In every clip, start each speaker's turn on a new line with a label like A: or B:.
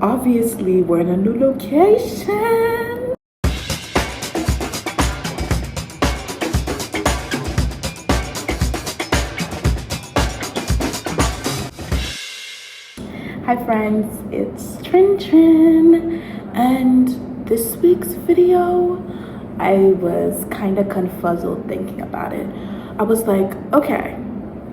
A: Obviously, we're in a new location. Hi friends, it's Trin, and this week's video, I was kind of confuzzled thinking about it. I was like, okay,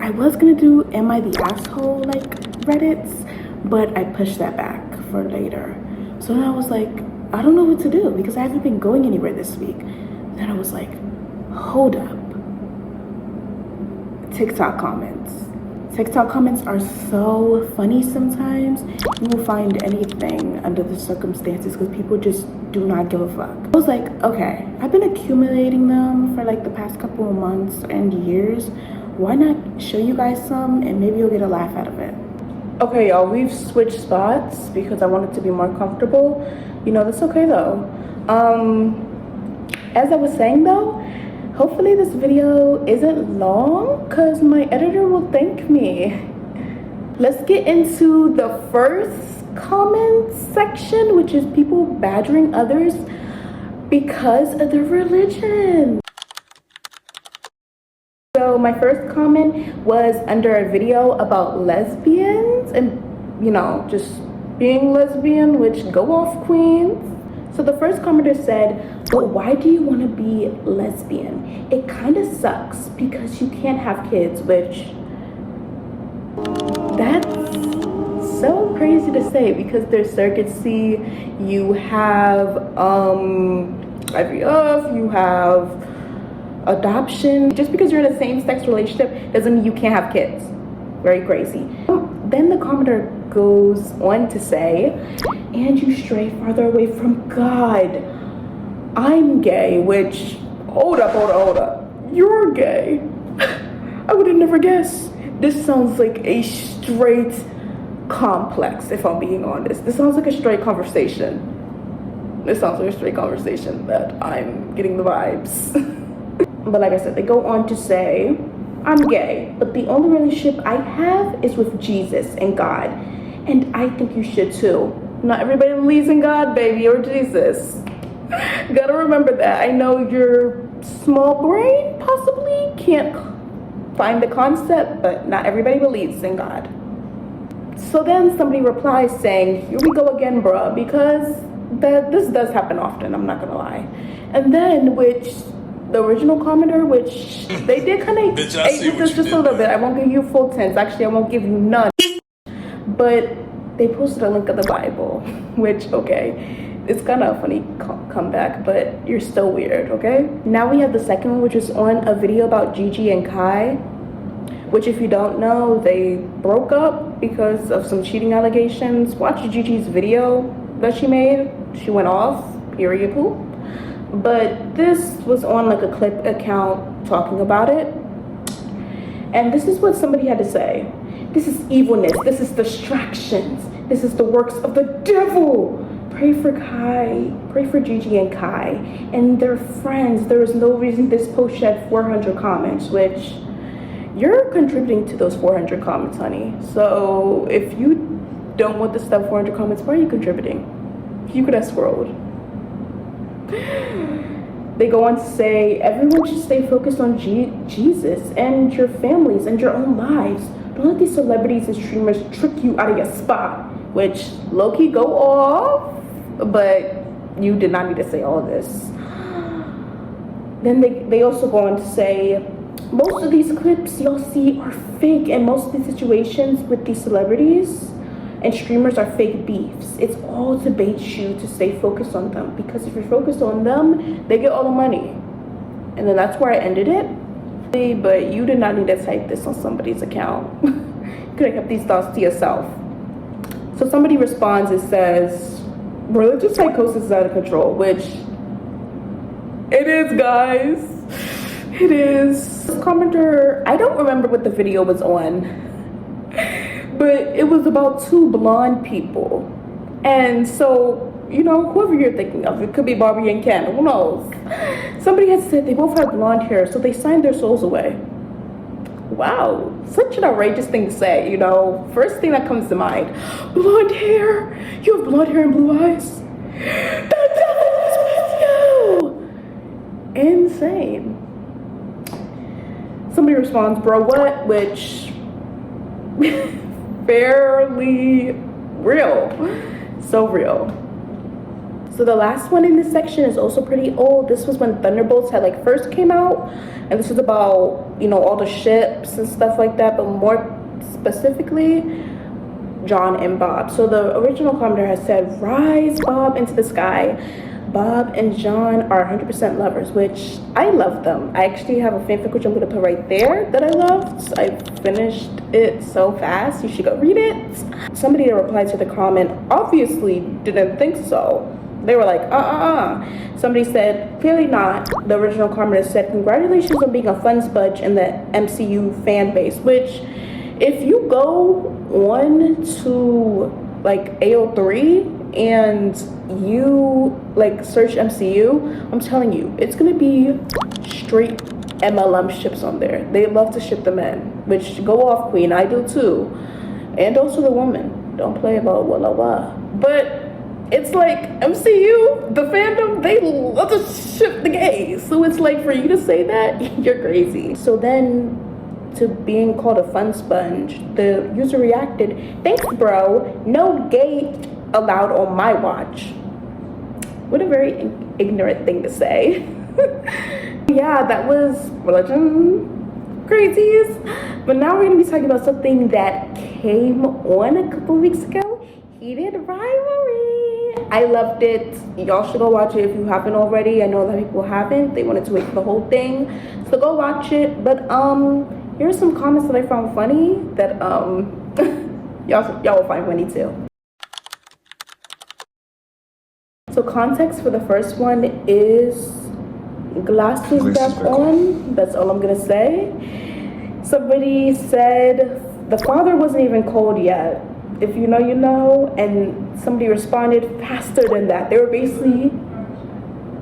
A: I was gonna do Am I the Asshole like Reddits, but I pushed that back for later. So then I was like, I don't know what to do because I haven't been going anywhere this week. Then I was like, hold up. TikTok comments. TikTok comments are so funny sometimes. You will find anything under the circumstances because people just do not give a fuck. I was like, okay, I've been accumulating them for like the past couple of months and years. Why not show you guys some and maybe you'll get a laugh out of it. Okay, y'all, we've switched spots because I want it to be more comfortable. You know, that's okay though. As I was saying though, hopefully this video isn't long because my editor will thank me. Let's get into the first comment section, which is people badgering others because of their religion. So my first comment was under a video about lesbians and, you know, just being lesbian, which go off queens. So the first commenter said, but why do you want to be lesbian? It kind of sucks because you can't have kids, which that's so crazy to say because there's surrogacy, you have IVF, you have adoption. Just because you're in a same-sex relationship doesn't mean you can't have kids. Very crazy. Then the commenter goes on to say, and you stray farther away from God. I'm gay, which, hold up. You're gay. I would have never guessed. This sounds like a straight complex, if I'm being honest. This sounds like a straight conversation. This sounds like a straight conversation that I'm getting the vibes. But like I said, they go on to say, I'm gay, but the only relationship I have is with Jesus and God. And I think you should too. Not everybody believes in God, baby, or Jesus. Gotta remember that. I know your small brain possibly can't find the concept, but not everybody believes in God. So then somebody replies saying, here we go again, bruh, because this does happen often, I'm not gonna lie. And then, which the original commenter, which they did kind of ate with this just a little bit. I won't give you full tense. Actually, I won't give you none. But they posted a link of the Bible, which, okay, it's kind of a funny comeback, but you're still weird, okay? Now we have the second one, which is on a video about Gigi and Kai, which if you don't know, they broke up because of some cheating allegations. Watch Gigi's video that she made. She went off, period, poop. But this was on like a clip account talking about it. And this is what somebody had to say. This is evilness. This is distractions. This is the works of the devil. Pray for Kai. Pray for Gigi and Kai. And their friends. There is no reason this post should have 400 comments, which you're contributing to those 400 comments, honey. So if you don't want this stuff 400 comments, why are you contributing? You could have scrolled. They go on to say, everyone should stay focused on Jesus and your families and your own lives. Don't let these celebrities and streamers trick you out of your spot, which low-key go off, but you did not need to say all of this. Then they also go on to say, most of these clips y'all see are fake, and most of the situations with these celebrities and streamers are fake beefs. It's all to bait you to stay focused on them, because if you're focused on them, they get all the money. And then that's where I ended it. But you did not need to type this on somebody's account. You could have kept these thoughts to yourself. So somebody responds and says, religious psychosis is out of control, which it is, guys. It is. This commenter, I don't remember what the video was on, but it was about two blonde people. And so, you know, whoever you're thinking of, it could be Barbie and Ken, who knows? Somebody had said they both had blonde hair, so they signed their souls away. Wow, such an outrageous thing to say, you know. First thing that comes to mind, blonde hair, you You have blonde hair and blue eyes? The devil is with you! Insane. Somebody responds, bro, what? Which, fairly real. So real. So the last one in this section is also pretty old. This was when Thunderbolts had like first came out, and this is about, you know, all the ships and stuff like that, but more specifically John and Bob. So the original commenter has said, rise Bob into the sky. Bob and John are 100% lovers, which I love them. I actually have a fanfic which I'm gonna put right there that I loved. I finished it so fast, you should go read it. Somebody that replied to the comment obviously didn't think so. They were like, Somebody said, clearly not. The original commenter said, congratulations on being a fun spudge in the MCU fan base, which if you go on to like AO3 and you like search MCU, I'm telling you, it's gonna be straight MLM ships on there. They love to ship them in, which go off queen, I do too. And also the woman, don't play about wah. But it's like MCU, the fandom, they love to ship the gays. So it's like, for you to say that, you're crazy. So then, to being called a fun sponge, the user reacted, thanks bro, no gay allowed on my watch. What a very ignorant thing to say. Yeah, that was religion crazies. But now we're gonna be talking about something that came on a couple weeks ago. Heated rivalry. I loved it. Y'all should go watch it if you haven't already. I know a lot of people haven't. They wanted to wait for the whole thing. So go watch it. But here are some comments that I found funny that y'all will find funny too. So context for the first one is glasses back on. That's all I'm gonna say. Somebody said the father wasn't even cold yet. If you know, you know. And somebody responded faster than that. They were basically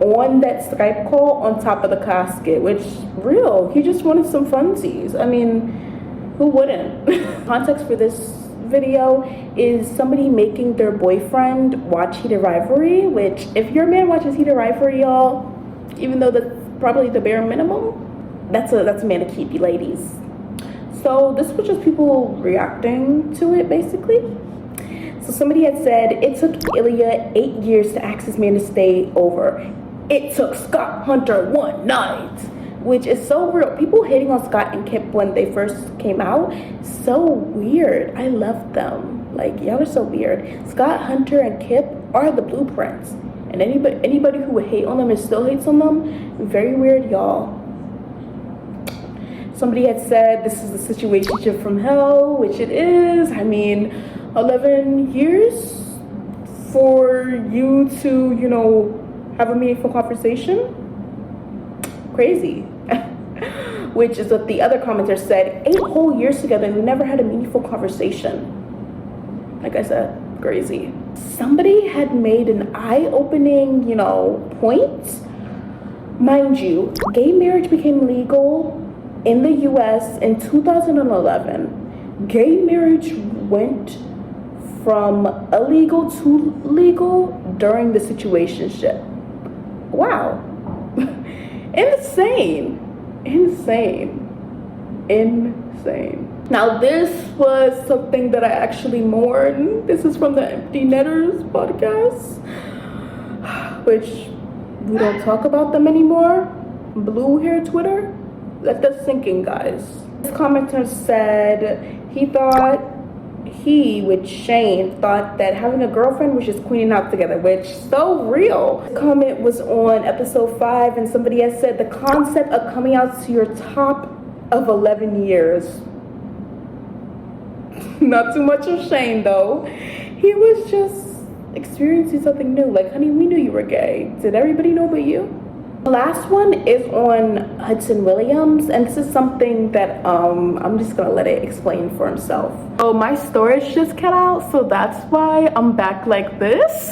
A: on that Skype call on top of the casket, which real. He just wanted some funsies. I mean, who wouldn't? Context for this video is somebody making their boyfriend watch Heated Rivalry, which if your man watches Heated Rivalry, y'all, even though that's probably the bare minimum, that's a man to keep, you ladies. So this was just people reacting to it, basically. So somebody had said, it took Ilya 8 years to ask his man to stay over. It took Scott Hunter 1 night, which is so real. People hating on Scott and Kip when they first came out, so weird. I love them. Like, y'all are so weird. Scott Hunter and Kip are the blueprints. And anybody who would hate on them and still hates on them, very weird, y'all. Somebody had said this is a situationship from hell, which it is. I mean, 11 years for you to, you know, have a meaningful conversation? Crazy. Which is what the other commenter said, 8 whole years together and we never had a meaningful conversation. Like I said, crazy. Somebody had made an eye-opening, you know, point. Mind you, gay marriage became legal in the US in 2011. Gay marriage went from illegal to legal during the situationship. Wow. Insane. Now this was something that I actually mourned. This is from the Empty Netters podcast, which we don't talk about them anymore. Blue hair Twitter. Let that sink in, guys. This commenter said he, with Shane, thought that having a girlfriend was just queening out together, which so real. The comment was on episode 5, and somebody has said the concept of coming out to your top of 11 years. Not too much of Shane though. He was just experiencing something new. Like, honey, we knew you were gay. Did everybody know but you? The last one is on Hudson Williams, and this is something that I'm just gonna let it explain for himself. Oh, my storage just cut out, so that's why I'm back like this.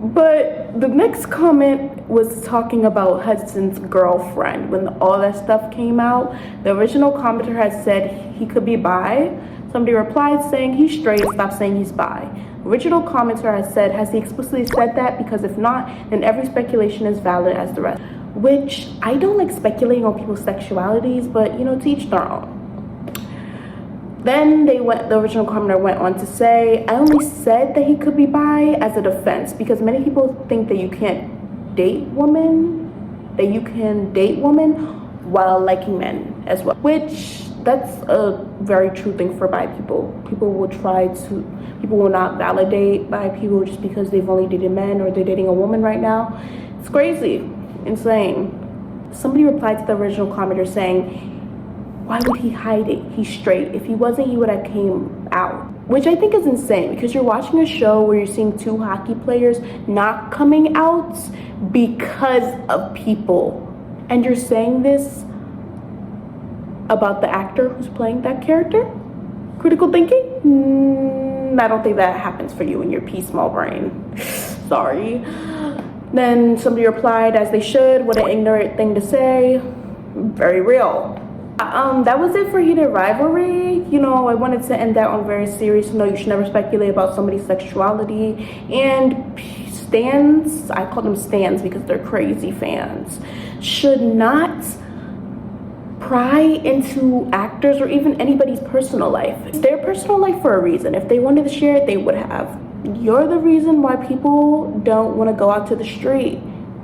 A: But the next comment was talking about Hudson's girlfriend. When all that stuff came out, the original commenter had said he could be bi. Somebody replied saying he's straight, stop saying he's bi. Original commenter has he explicitly said that? Because if not, then every speculation is valid as the rest. Which, I don't like speculating on people's sexualities, but you know, to each their own. Then the original commenter went on to say, I only said that he could be bi as a defense because many people think that you can't date women, while liking men as well. Which, that's a very true thing for bi people. People will not validate bi people just because they've only dated men or they're dating a woman right now. It's crazy, insane. Somebody replied to the original commenter saying, why would he hide it? He's straight. If he wasn't, he would have came out. Which I think is insane because you're watching a show where you're seeing two hockey players not coming out because of people. And you're saying this about the actor who's playing that character? Critical thinking? I don't think that happens for you in your pea small brain. Sorry. Then somebody replied, as they should, what an ignorant thing to say. Very real. That was it for Heated Rivalry. You know, I wanted to end that on a very serious note. You should never speculate about somebody's sexuality. And stans, I call them stans because they're crazy fans, should not pry into actors or even anybody's personal life. It's their personal life for a reason. If they wanted to share it, they would have. You're the reason why people don't want to go out to the street,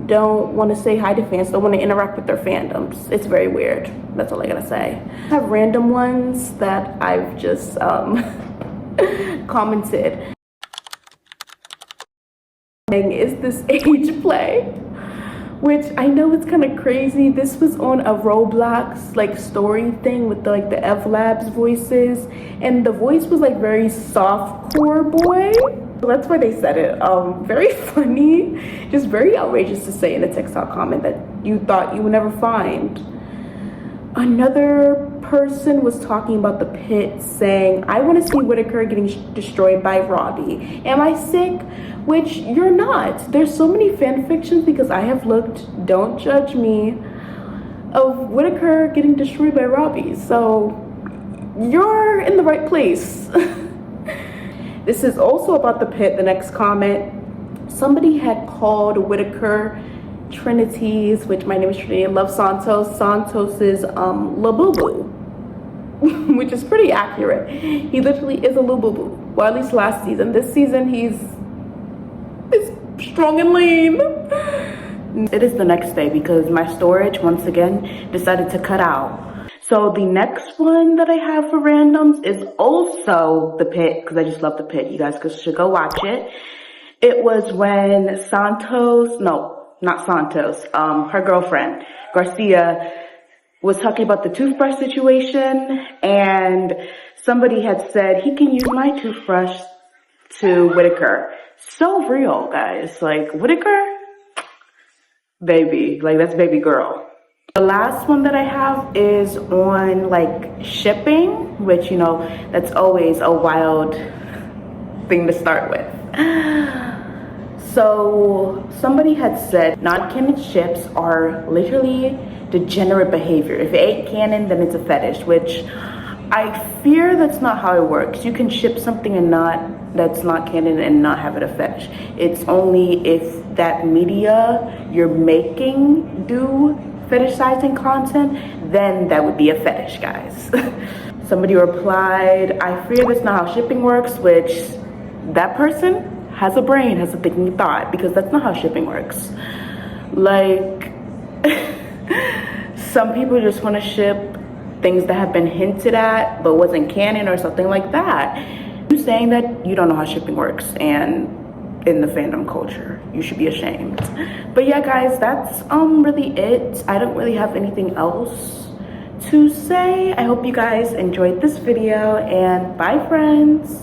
A: don't want to say hi to fans, don't want to interact with their fandoms. It's very weird. That's all I gotta say. I have random ones that I've just commented. Is this age play? Which I know it's kind of crazy. This was on a Roblox like story thing with the F Labs voices, and the voice was like very soft core boy. So that's why they said it. Very funny, just very outrageous to say in a TikTok comment that you thought you would never find. Another person was talking about the pit, saying, I want to see Whitaker getting destroyed by Robbie. Am I sick? Which you're not. There's so many fan fictions, because I have looked, don't judge me, of Whitaker getting destroyed by Robbie. So you're in the right place. This is also about the pit. The next comment, somebody had called Whitaker Trinity's, which my name is Trinity, Love Santos's Labubu, which is pretty accurate. He literally is a Labubu. Well, at least last season. This season he's strong and lean. It is the next day because my storage once again decided to cut out. So the next one that I have for randoms is also the pit, because I just love the pit. You guys should go watch it. It was when her girlfriend, Garcia, was talking about the toothbrush situation, and somebody had said, he can use my toothbrush to Whitaker. So real, guys. Like, Whitaker, baby, like that's baby girl. The last one that I have is on like shipping, which, you know, that's always a wild thing to start with. So somebody had said non-canon ships are literally degenerate behavior. If it ain't canon, then it's a fetish, which I fear that's not how it works. You can ship something that's not canon and not have it a fetish. It's only if that media you're making do fetishizing content, then that would be a fetish, guys. Somebody replied, I fear that's not how shipping works, which that person has a brain, has a thinking thought, because that's not how shipping works. Like, some people just want to ship things that have been hinted at but wasn't canon or something like that. You're saying that you don't know how shipping works, and in the fandom culture, you should be ashamed. But yeah, guys, that's really it. I don't really have anything else to say. I hope you guys enjoyed this video, and bye, friends.